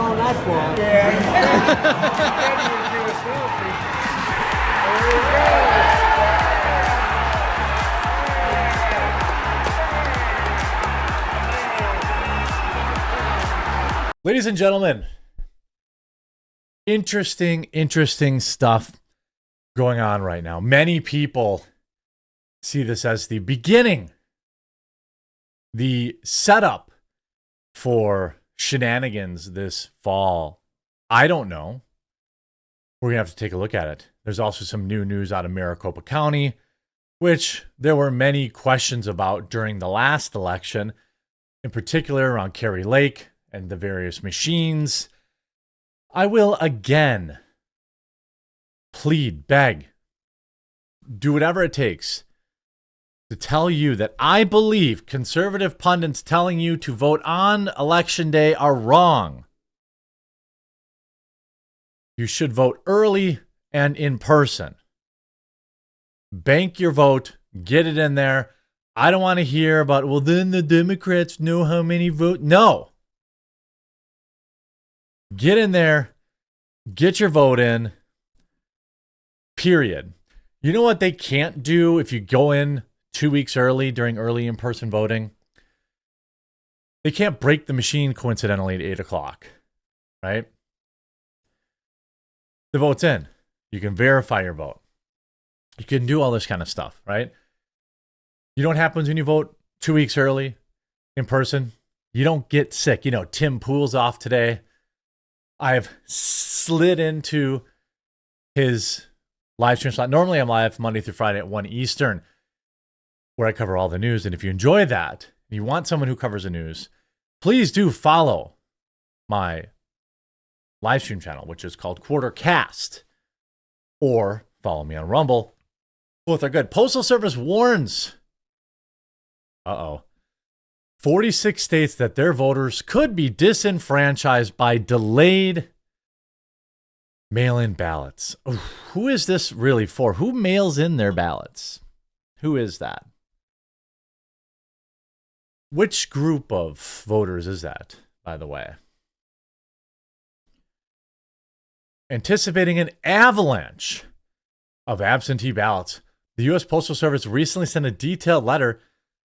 on that ball. Yeah. Ready to do a selfie. There we go. Ladies and gentlemen, interesting stuff going on right now. Many people see this as the beginning, the setup for shenanigans this fall. I don't know. We're going to have to take a look at it. There's also some new news out of Maricopa County, which there were many questions about during the last election, in particular around Kerry Lake and the various machines. I will again plead, beg, do whatever it takes to tell you that I believe conservative pundits telling you to vote on election day are wrong. You should vote early and in person. Bank your vote, get it in there. I don't want to hear about, well, then the Democrats know how many vote. No. Get in there, get your vote in, period. You know what they can't do if you go in 2 weeks early during early in-person voting? They can't break the machine coincidentally at 8 o'clock, right? The vote's in. You can verify your vote. You can do all this kind of stuff, right? You know what happens when you vote 2 weeks early in person? You don't get sick. You know, Tim Pool's off today. I've slid into his live stream slot. Normally I'm live Monday through Friday at 1 Eastern, where I cover all the news. And if you enjoy that, and you want someone who covers the news, please do follow my live stream channel, which is called Quartercast, or follow me on Rumble. Both are good. Postal Service warns 46 states that their voters could be disenfranchised by delayed mail-in ballots. Who is this really for? Who mails in their ballots? Who is that? Which group of voters is that, by the way? Anticipating an avalanche of absentee ballots, the U.S. Postal Service recently sent a detailed letter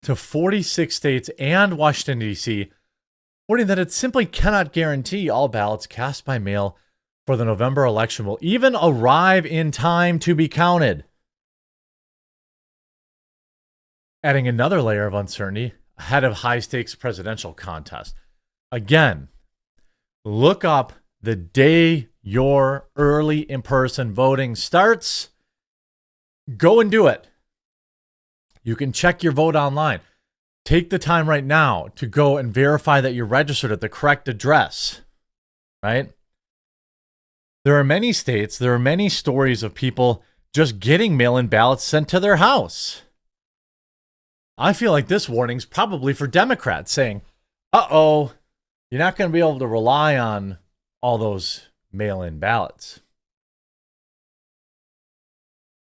to 46 states and Washington, D.C., warning that it simply cannot guarantee all ballots cast by mail for the November election will even arrive in time to be counted. Adding another layer of uncertainty ahead of high-stakes presidential contest. Again, look up the day your early in-person voting starts. Go and do it. You can check your vote online. Take the time right now to go and verify that you're registered at the correct address, right? There are many states, there are many stories of people just getting mail-in ballots sent to their house. I feel like this warning's probably for Democrats saying, you're not going to be able to rely on all those mail-in ballots.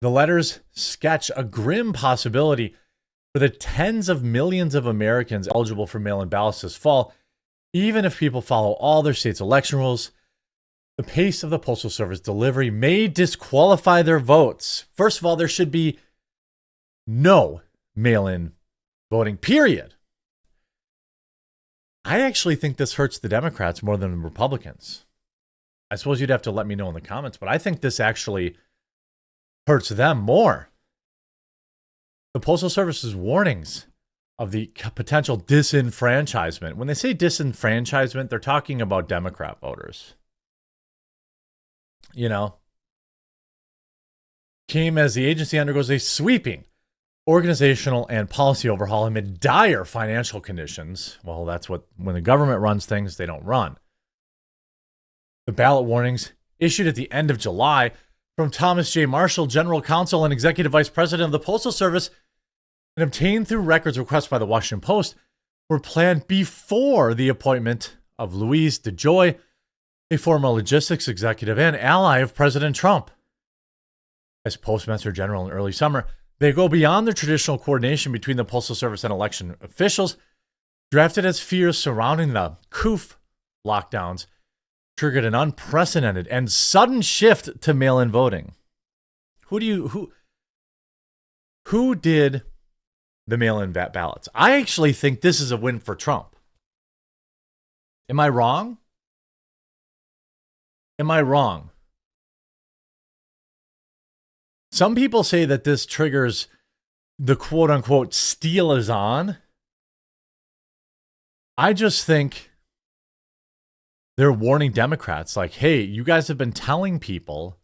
The letters sketch a grim possibility for the tens of millions of Americans eligible for mail-in ballots this fall. Even if people follow all their state's election rules, the pace of the Postal Service delivery may disqualify their votes. First of all, there should be no mail-in voting, period. I actually think this hurts the Democrats more than the Republicans. I suppose you'd have to let me know in the comments, but I think this actually hurts them more. The Postal Service's warnings of the potential disenfranchisement. When they say disenfranchisement, they're talking about Democrat voters. You know, came as the agency undergoes a sweeping organizational and policy overhaul amid dire financial conditions. Well, that's what, when the government runs things, they don't run. The ballot warnings issued at the end of July from Thomas J. Marshall, General Counsel and Executive Vice President of the Postal Service, and obtained through records requested by the Washington Post, were planned before the appointment of Louise DeJoy, a former logistics executive and ally of President Trump. As Postmaster General in early summer, they go beyond the traditional coordination between the Postal Service and election officials, drafted as fears surrounding the COOF lockdowns triggered an unprecedented and sudden shift to mail-in voting. Who did the mail-in ballots? I actually think this is a win for Trump. Am I wrong? Am I wrong? Some people say that this triggers the quote-unquote steal is on. I just think they're warning Democrats like, hey, you guys have been telling people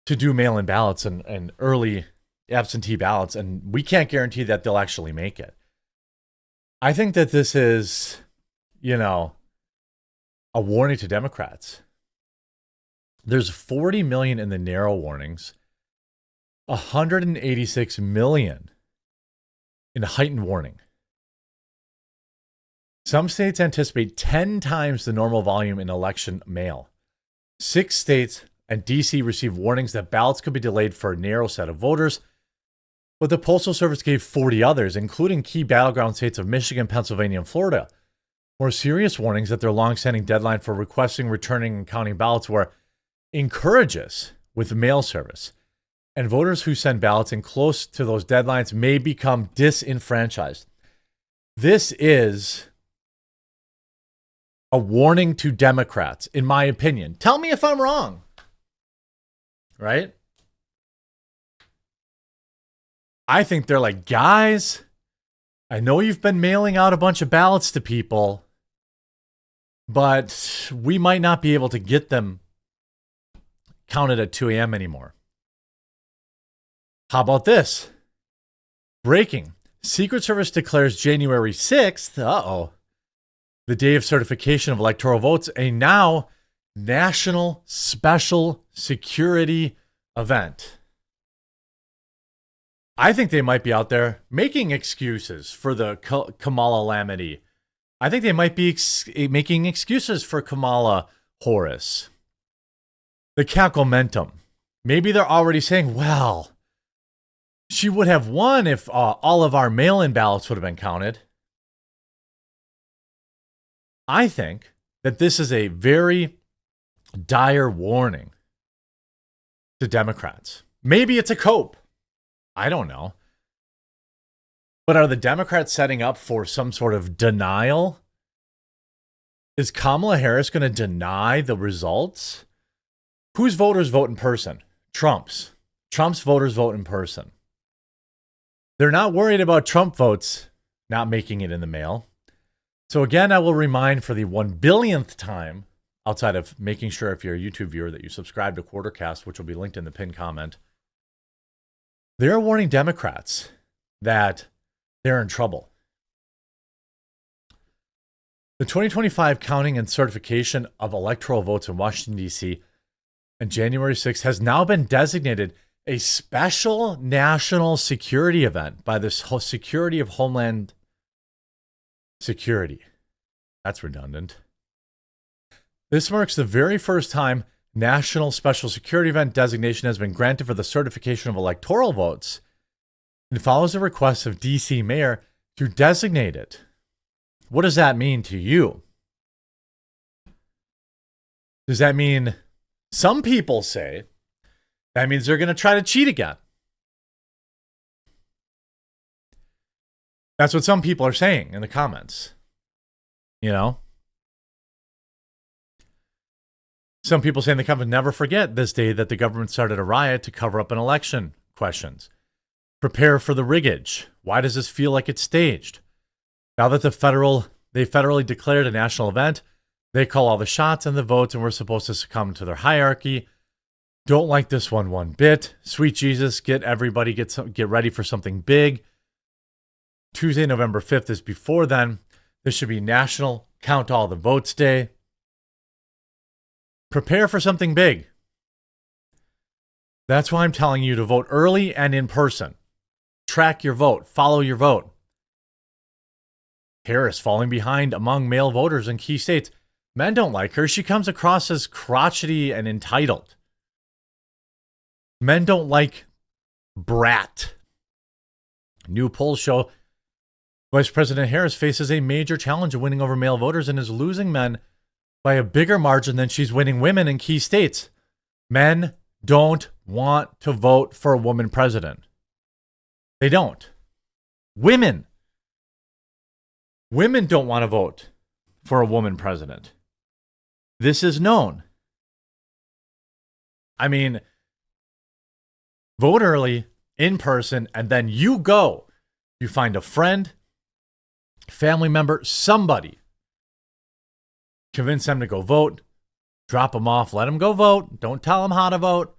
to do mail-in ballots and early absentee ballots, and we can't guarantee that they'll actually make it. I think that this is, a warning to Democrats. There's 40 million in the narrow warnings, 186 million in heightened warning. Some states anticipate 10 times the normal volume in election mail. 6 states and D.C. received warnings that ballots could be delayed for a narrow set of voters, but the Postal Service gave 40 others, including key battleground states of Michigan, Pennsylvania, and Florida, more serious warnings that their longstanding deadline for requesting, returning, and counting ballots were encourages with mail service, and voters who send ballots in close to those deadlines may become disenfranchised. This is a warning to Democrats, in my opinion. Tell me if I'm wrong. Right? I think they're like, guys, I know you've been mailing out a bunch of ballots to people, but we might not be able to get them counted at 2 a.m. anymore. How about this? Breaking. Secret Service declares January 6th, the day of certification of electoral votes, a now national special security event. I think they might be out there making excuses for the Kamala calamity. I think they might be making excuses for Kamala Harris. The cacklementum. Maybe they're already saying, well, she would have won if all of our mail-in ballots would have been counted. I think that this is a very dire warning to Democrats. Maybe it's a cope. I don't know. But are the Democrats setting up for some sort of denial? Is Kamala Harris going to deny the results? Whose voters vote in person? Trump's. Trump's voters vote in person. They're not worried about Trump votes not making it in the mail. So again, I will remind for the 1 billionth time, outside of making sure if you're a YouTube viewer that you subscribe to Quartercast, which will be linked in the pinned comment. They're warning Democrats that they're in trouble. The 2025 counting and certification of electoral votes in Washington, D.C. on January 6th has now been designated a special national security event by the Security of Homeland Security. That's redundant. This marks the very first time National Special Security Event designation has been granted for the certification of electoral votes and follows a request of D.C. Mayor to designate it. What does that mean to you? Does that mean, some people say, that means they're going to try to cheat again? That's what some people are saying in the comments. Some people say in the comments, never forget this day that the government started a riot to cover up an election. Questions. Prepare for the riggage. Why does this feel like it's staged? Now that they federally declared a national event, they call all the shots and the votes, and we're supposed to succumb to their hierarchy. Don't like this one bit. Sweet Jesus, get ready for something big. Tuesday, November 5th is before then. This should be National Count All the Votes Day. Prepare for something big. That's why I'm telling you to vote early and in person. Track your vote. Follow your vote. Harris falling behind among male voters in key states. Men don't like her. She comes across as crotchety and entitled. Men don't like brat. New polls show Vice President Harris faces a major challenge of winning over male voters and is losing men by a bigger margin than she's winning women in key states. Men don't want to vote for a woman president. They don't. Women don't want to vote for a woman president. This is known. I mean, vote early, in person, and then you go. You find a friend, family member, somebody. Convince them to go vote. Drop them off. Let them go vote. Don't tell them how to vote.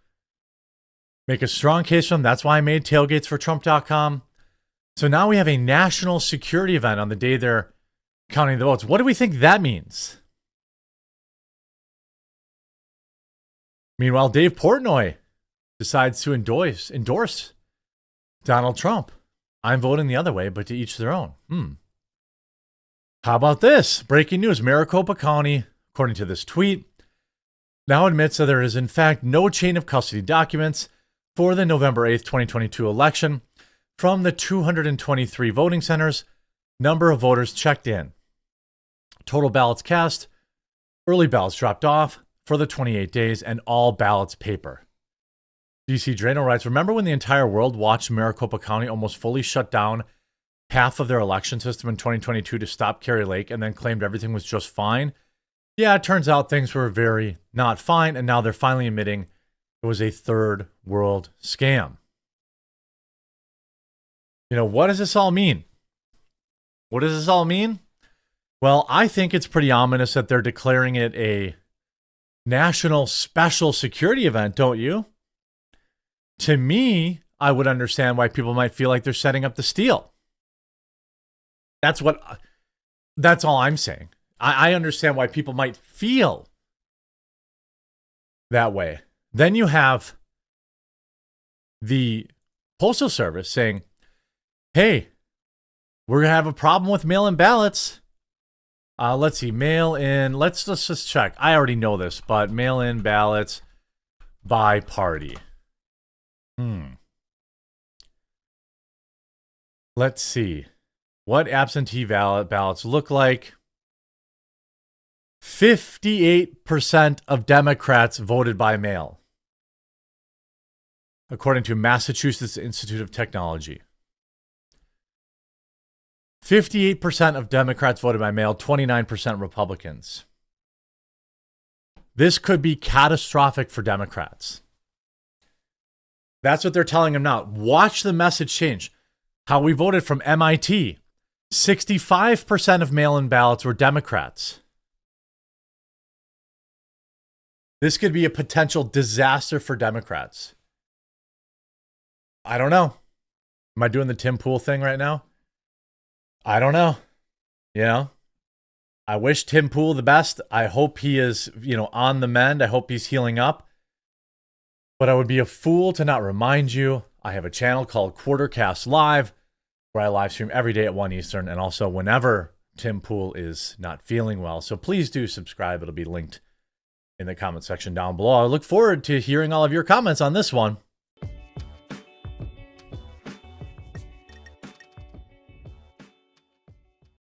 Make a strong case for them. That's why I made tailgates for Trump.com. So now we have a national security event on the day they're counting the votes. What do we think that means? Meanwhile, Dave Portnoy decides to endorse Donald Trump. I'm voting the other way, but to each their own. How about this? Breaking news. Maricopa County, according to this tweet, now admits that there is in fact no chain of custody documents for the November 8th, 2022 election from the 223 voting centers. Number of voters checked in. Total ballots cast. Early ballots dropped off for the 28 days and all ballots paper. DC Drano writes, remember when the entire world watched Maricopa County almost fully shut down half of their election system in 2022 to stop Kerry Lake and then claimed everything was just fine? Yeah, it turns out things were very not fine, and now they're finally admitting it was a third world scam. You know, what does this all mean? What does this all mean? Well, I think it's pretty ominous that they're declaring it a national special security event, don't you? To me, I would understand why people might feel like they're setting up the steal. That's all I'm saying. I understand why people might feel that way. Then you have the Postal Service saying, hey, we're going to have a problem with mail-in ballots. Let's see, mail-in, let's just check. I already know this, but mail-in ballots by party. Let's see. What absentee ballots look like? 58% of Democrats voted by mail, according to Massachusetts Institute of Technology. 58% of Democrats voted by mail, 29% Republicans. This could be catastrophic for Democrats. That's what they're telling them now. Watch the message change. How we voted from MIT. 65% of mail-in ballots were Democrats. This could be a potential disaster for Democrats. I don't know. Am I doing the Tim Pool thing right now? I don't know. You know, I wish Tim Pool the best. I hope he is, on the mend. I hope he's healing up. But I would be a fool to not remind you, I have a channel called Quartercast Live, where I live stream every day at 1 Eastern, and also whenever Tim Pool is not feeling well. So please do subscribe. It'll be linked in the comment section down below. I look forward to hearing all of your comments on this one.